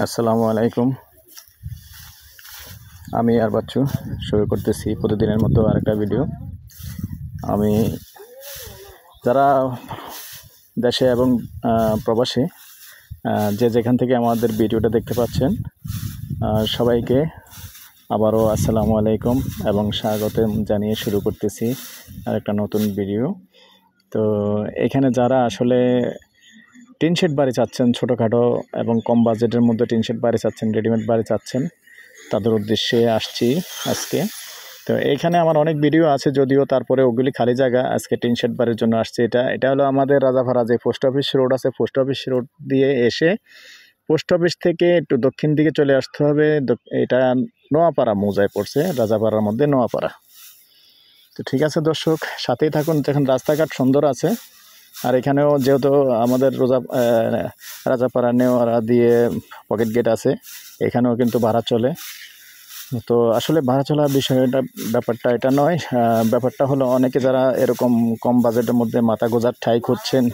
আসসালামু আলাইকুম। আমি আর বাচ্চু শুরু করতেছি প্রতিদিনের মতো আরেকটা ভিডিও। আমি যারা দেশে এবং প্রবাসে যে যেখান থেকে আমাদের ভিডিওটা দেখতে পাচ্ছেন সবাইকে আবারও আসসালামু আলাইকুম এবং স্বাগতম জানিয়ে শুরু করতেছি আরেকটা নতুন ভিডিও। তো এখানে যারা আসলে টিন শেড বাড়ি চাচ্ছেন, ছোটোখাটো এবং কম বাজেটের মধ্যে টিন শেড বাড়ি চাচ্ছেন, রেডিমেড বাড়ি চাচ্ছেন, তাদের উদ্দেশ্যে আসছি আজকে। তো এইখানে আমার অনেক ভিডিও আছে, যদিও তারপরে ওগুলি খালি জায়গা। আজকে টিন শেড বাড়ির জন্য আসছে। এটা হলো আমাদের রাজাপাড়া যে পোস্ট অফিস রোড আছে, পোস্ট অফিস রোড দিয়ে এসে পোস্ট অফিস থেকে একটু দক্ষিণ দিকে চলে আসতে হবে। এটা নোয়াপাড়া মৌজায় পড়ছে, রাজাপাড়ার মধ্যে নোয়াপাড়া। তো ঠিক আছে দর্শক, সাথেই থাকুন। দেখেন রাস্তাঘাট সুন্দর আছে। আর এখানেও যেহেতু আমাদের রাজাপাড়া নেওয়ারা দিয়ে পকেট গেট আছে, এখানেও কিন্তু ভাড়া চলে। তো আসলে ভাড়া চলার ব্যাপারটা এটা নয়। ব্যাপারটা হলো অনেকে যারা এরকম কম বাজেটের মধ্যে মাথা গোঁজার ঠাঁই খুঁজছেন,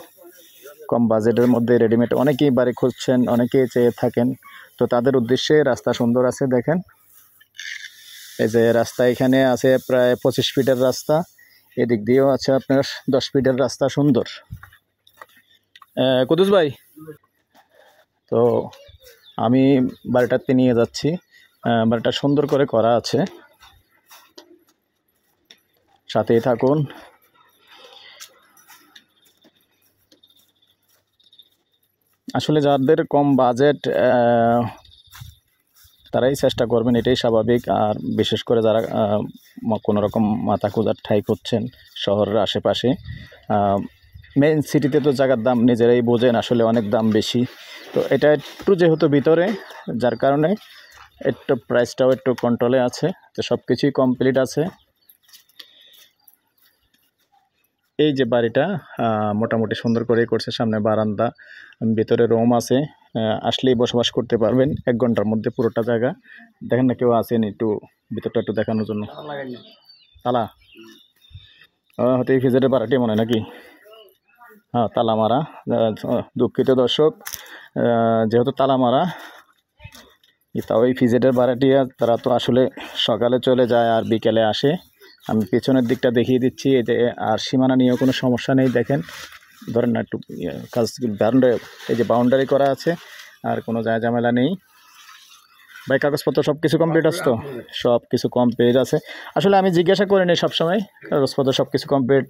কম বাজেটের মধ্যে রেডিমেড অনেকেই বাড়ি খুঁজছেন, অনেকেই চেয়ে থাকেন। তো তাদের উদ্দেশ্যে রাস্তা সুন্দর আছে। দেখেন এই যে রাস্তা এখানে আছে প্রায় 25 ফিটের রাস্তা, এদিক দিয়েও আছে আপনার 10 ফিটের রাস্তা। সুন্দর। কুদুস ভাই, তো আমি বাড়িটাতে নিয়ে যাচ্ছি। বাড়িটা সুন্দর করে করা আছে, সাথেই থাকুন। আসলে যাদের কম বাজেট তারাই চেষ্টা করবেন, এটাই স্বাভাবিক। আর বিশেষ করে যারা কোনো রকম মাথা খোঁজার ঠাঁই করছেন শহরের আশেপাশে, মেইন সিটিতে তো জায়গার দাম নিজেরাই বোঝেন, আসলে অনেক দাম বেশি। তো এটা একটু যেহেতু ভিতরে, যার কারণে একটু প্রাইসটাও একটু কন্ট্রোলে আছে। তো সব কিছুই কমপ্লিট আছে। এই যে বাড়িটা মোটামুটি সুন্দর করেই করছে। সামনে বারান্দা, ভিতরে রুম আছে, আসলেই বসবাস করতে পারবেন 1 ঘন্টার মধ্যে পুরোটা জায়গা। দেখেন না কেউ আসেন একটু ভিতরটা একটু দেখানোর জন্য। তালা হয়তো এই ফিজেটের ভাড়াটি মনে নাকি? হ্যাঁ, তালা মারা। দুঃখিত দর্শক, যেহেতু তালা মারা, তাও এই ফিজেটের ভাড়াটিয়া তারা তো আসলে সকালে চলে যায় আর বিকেলে আসে। আমি পেছনের দিকটা দেখিয়ে দিচ্ছি। এই যে আর সীমানা নিয়েও কোনো সমস্যা নেই। দেখেন, ধরেন না একটু কাজ, এই যে বাউন্ডারি করা আছে, আর কোনো ঝামেলা নেই। ভাই কাগজপত্র সব কিছু কমপ্লিট আছে তো? সব কিছু কমপ্লিট আছে। আসলে আমি জিজ্ঞাসা করে নিই সবসময় কাগজপত্র সব কিছু কমপ্লিট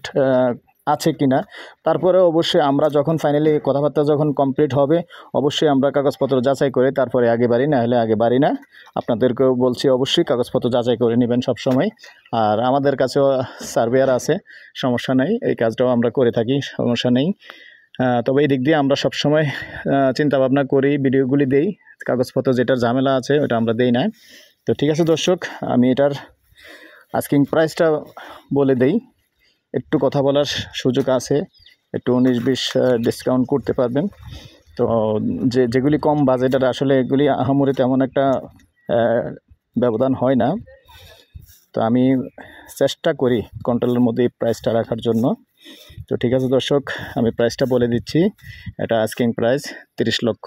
আছে কি না। তারপরে অবশ্যই আমরা যখন ফাইনালি কথাবার্তা যখন কমপ্লিট হবে, অবশ্যই আমরা কাগজপত্র যাচাই করে তারপরে আগে বাড়ি, না হলে আগে বাড়ি না। আপনাদেরকেও বলছি অবশ্যই কাগজপত্র যাচাই করে নেবেন সবসময়। আর আমাদের কাছেও সার্ভেয়ার আছে, সমস্যা নেই, এই কাজটাও আমরা করে থাকি, সমস্যা নেই। তবে এই দিক দিয়ে আমরা সবসময় চিন্তাভাবনা করি, ভিডিওগুলি দেই। কাগজপত্র যেটার ঝামেলা আছে ওটা আমরা দেই না। তো ঠিক আছে দর্শক, আমি এটার আস্কিং প্রাইসটা বলে দেই। একটু কথা বলার সুযোগ আছে, একটু 19-20 ডিসকাউন্ট করতে পারবেন। তো যেগুলি কম বাজেটের, আসলে এগুলি আহামরি তেমন একটা ব্যবধান হয় না। তো আমি চেষ্টা করি কন্ট্রোলের মধ্যে এই প্রাইসটা রাখার জন্য। তো ঠিক আছে দর্শক, আমি প্রাইসটা বলে দিচ্ছি। এটা আস্কিং প্রাইস 30 লক্ষ।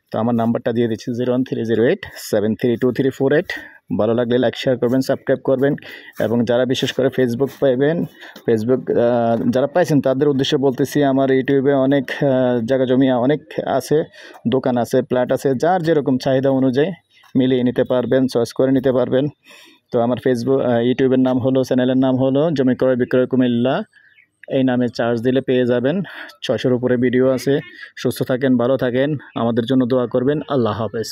তো আমার নাম্বারটা দিয়ে দিচ্ছি 01308732348। ভালো লাগলে লাইক শেয়ার করবেন, সাবস্ক্রাইব করবেন। এবং যারা বিশেষ করে ফেসবুক পাইবেন, ফেসবুক যারা পাইছেন তাদের উদ্দেশ্যে বলতেছি, আমার ইউটিউবে অনেক জায়গা জমি অনেক আছে, দোকান আছে, প্ল্যাট আছে, যার যেরকম চাহিদা অনুযায়ী মিলিয়ে নিতে পারবেন, চয়েস করে নিতে পারবেন। তো আমার ইউটিউবের নাম হলো, চ্যানেলের নাম হলো জমি ক্রয় বিক্রয় কুমিল্লা। এই নামে চার্জ দিলে পেয়ে যাবেন। 600-র উপরে ভিডিও আছে। সুস্থ থাকেন, ভালো থাকেন, আমাদের জন্য দোয়া করবেন। আল্লাহ হাফেজ।